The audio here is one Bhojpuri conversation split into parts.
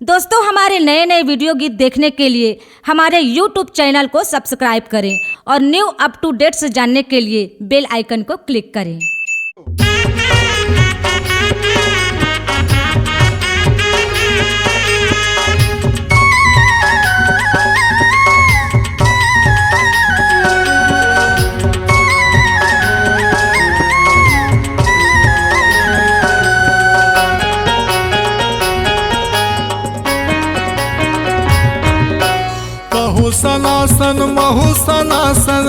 दोस्तों, हमारे नए नए वीडियो गीत देखने के लिए हमारे YouTube चैनल को सब्सक्राइब करें और न्यू अप टू डेट्स जानने के लिए बेल आइकन को क्लिक करें। कहू सनासन महू सनासन,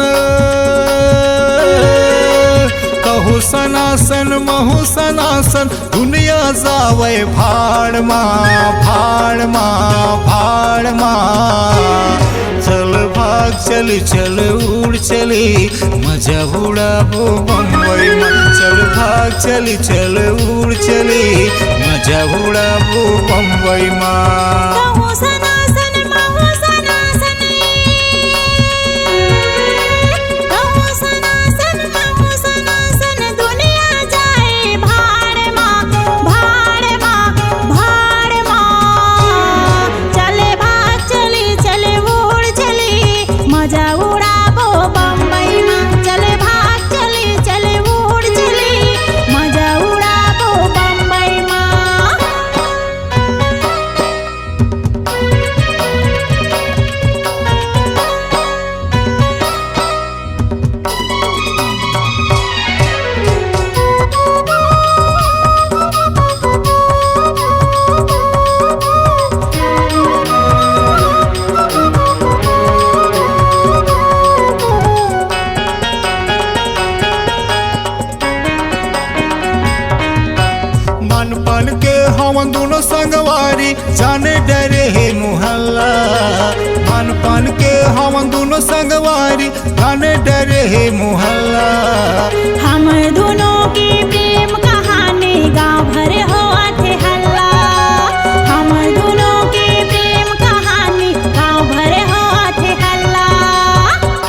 कहू सनासन महू सनासन, दुनिया जावे भाड़ मा भाड़ मा। चल भाग चली चल उड़ चली मजा उड़ाबो बम्बई में। चल भाग चली चल उड़ चली मजा उड़ाबो बम्बई में। मन के हम दोनों संगवारी जाने डरे है मुहल्ला। मन के हम दोनों संगवारी जाने डरे है मुहल्ला। हम दोनों की प्रेम कहानी गाँव भर होते हल्ला। हम दोनों की प्रेम कहानी गाँव भर होते हल्ला।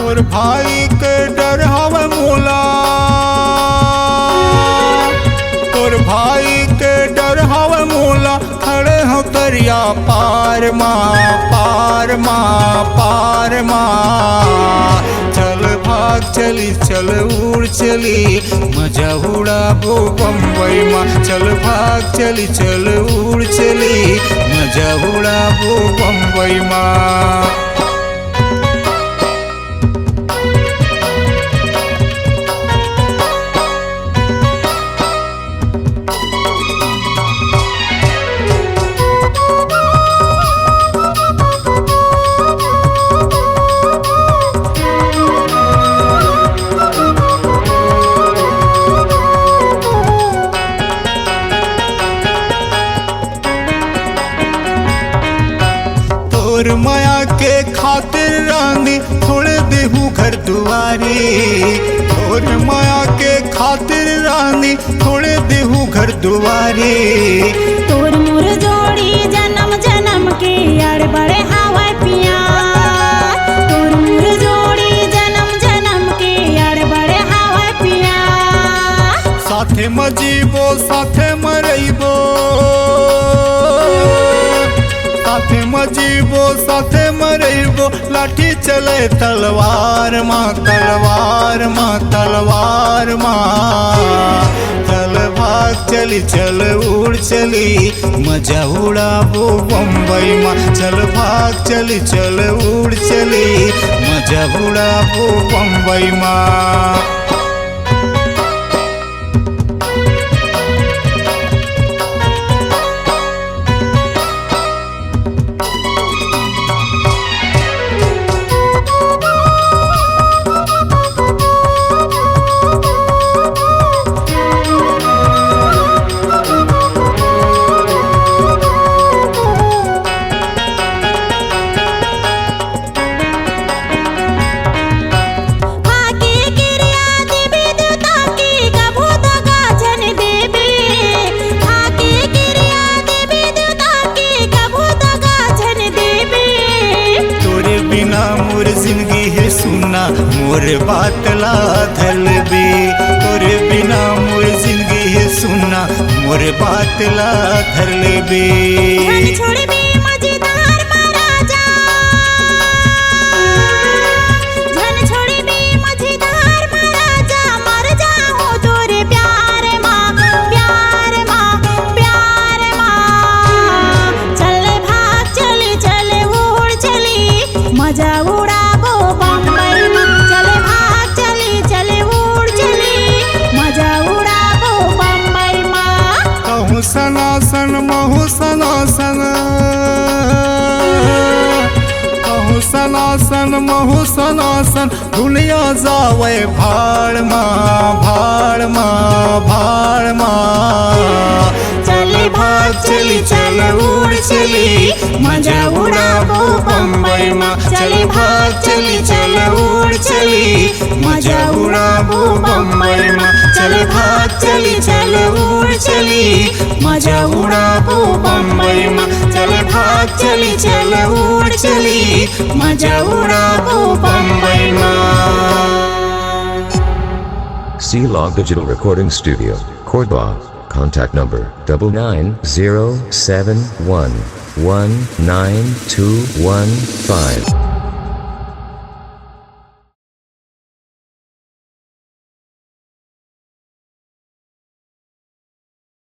और भाई के डर हवे मोला, और भाई के डर हवे मोला। खड़े हो दरिया पार मा। चल भाग चली चल उड़ चली मजा उड़ाबो बम्बई में। चल भाग चली चल उड़ चली मजा उड़ाबो बम्बई में। तोर माया के खातिर रानी थोड़े देहू घर दुआरी। तोर माया के खातिर रानी थोड़े देहू घर दुआरी। तोर मोर जोड़ी जन्म जन्म के यार बड़े हवा पिया। तोर मोर जोड़ी जन्म जन्म के यार बड़े हवा पिया। साथे मजीबो साथे मरइबो, साथे मजीबो साथे मरइबो। लाठी चले तलवार मा। चल भाग चली चल उड़ चली मजा उड़ाबो बम्बई में। चल भाग चली चल उड़ चली मजा उड़ाबो बम्बई में। मोर बातला धलबे तोरे बिना मोर जिंदगी है सुना मोर बातला धर लेबे। छोड़ बे शासन महु सनासन दुनिया जावे भाड़ माँ भाड़ माँ भाड़ माँ। चली भाग चली चल उड़ चली मजा उड़ाबो बम्बई माँ। चली भाग चली चल उड़ चली मजा उड़ाबो बम्बई माँ। चली भाग चली चल उड़ चली मजा उड़ाबो बम्बई माँ। चली भाग चली चल उड़ चली मजा उड़ाबो बम्बई माँ। C-Log Digital Recording Studio, Cordoba. Contact number 9907119215.